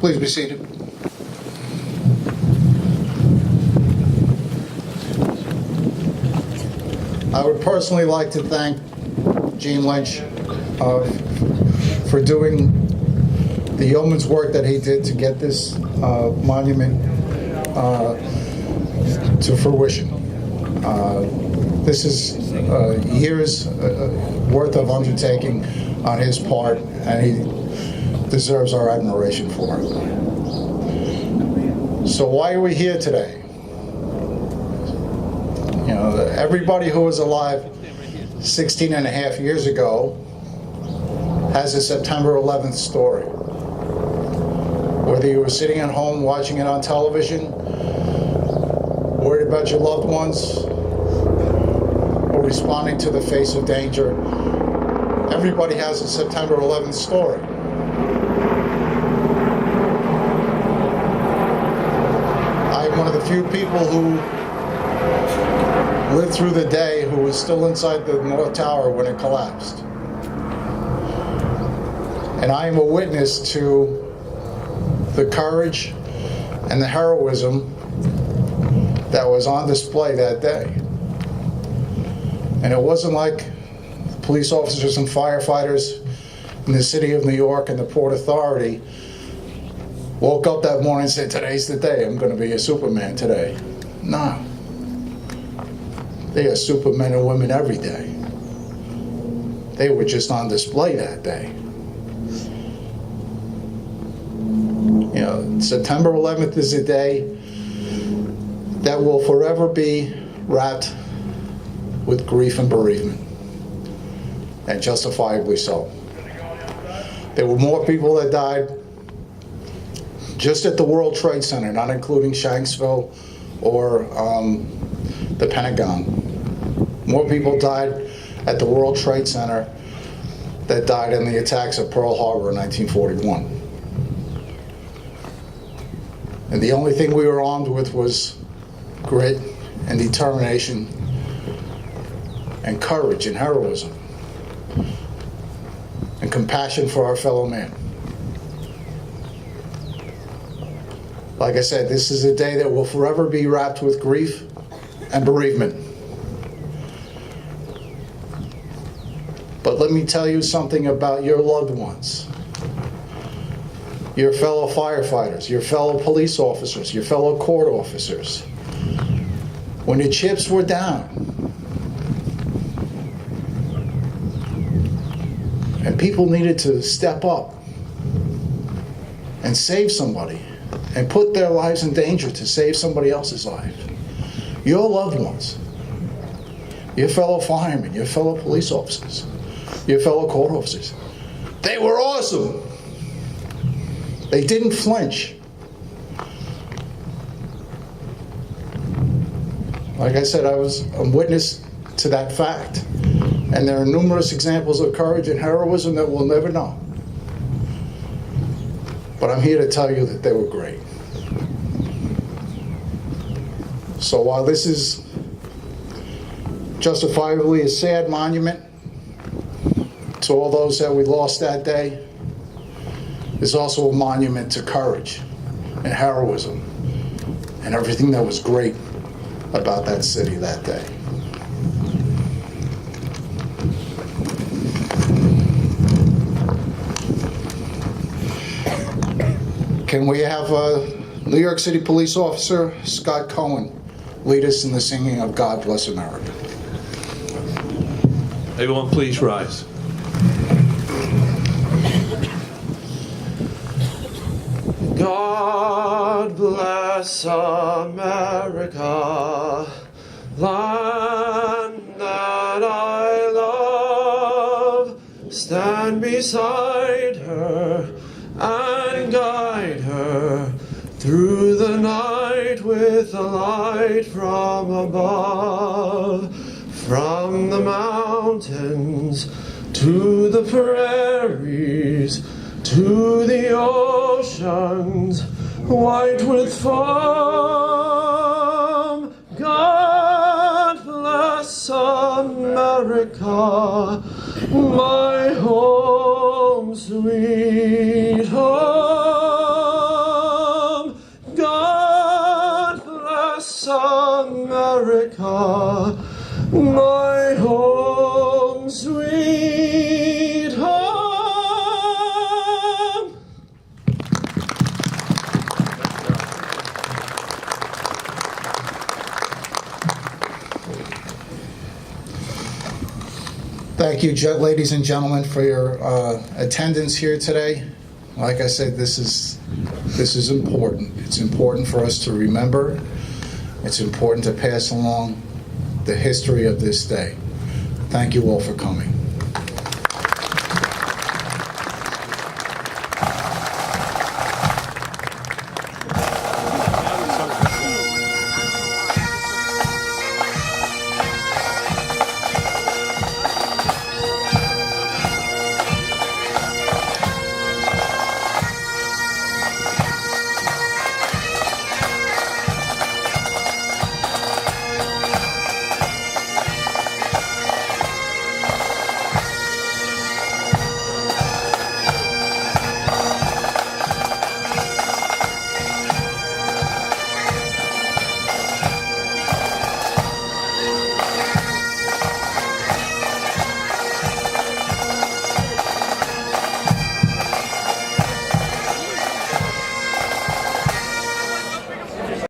Please be seated. I would personally like to thank Gene Lynch for doing the yeoman's work that he did to get this monument to fruition. This is years worth of undertaking on his part, and he deserves our admiration for it. So why are we here today? You know, everybody who was alive 16 and a half years ago has a September 11th story. Whether you were sitting at home watching it on television, worried about your loved ones, or responding to the face of danger, everybody has a September 11th story. I am one of the few people who lived through the day who was still inside the North Tower when it collapsed. And I am a witness to the courage and the heroism that was on display that day. And it wasn't like police officers and firefighters in the city of New York and the Port Authority woke up that morning and said, today's the day, I'm going to be a Superman today. No. They are Supermen and women every day. They were just on display that day. You know, September 11th is a day that will forever be wrapped with grief and bereavement, and justifiably so. There were more people that died just at the World Trade Center, not including Shanksville or the Pentagon. More people died at the World Trade Center that died in the attacks at Pearl Harbor in 1941. And the only thing we were armed with was grit and determination and courage and heroism and compassion for our fellow man. Like I said, this is a day that will forever be wrapped with grief and bereavement. But let me tell you something about your loved ones, your fellow firefighters, your fellow police officers, your fellow court officers. When the chips were down and people needed to step up and save somebody and put their lives in danger to save somebody else's life, your loved ones, your fellow firemen, your fellow police officers, your fellow court officers, they were awesome. They didn't flinch. Like I said, I'm witness to that fact. And there are numerous examples of courage and heroism that we'll never know. But I'm here to tell you that they were great. So while this is justifiably a sad monument to all those that we lost that day, it's also a monument to courage and heroism and everything that was great about that city that day. Can we have New York City Police Officer Scott Cohen lead us in the singing of God Bless America? Everyone please rise. God bless America, land that I love. Stand beside her and guide her through the night with a light from above. From the mountains to the prairies, to the oceans, white with foam. God bless America, my home, sweet home. America, my home, sweet home. Thank you, ladies and gentlemen, for your attendance here today. Like I said, this is important. It's important for us to remember. It's important to pass along the history of this day. Thank you all for coming.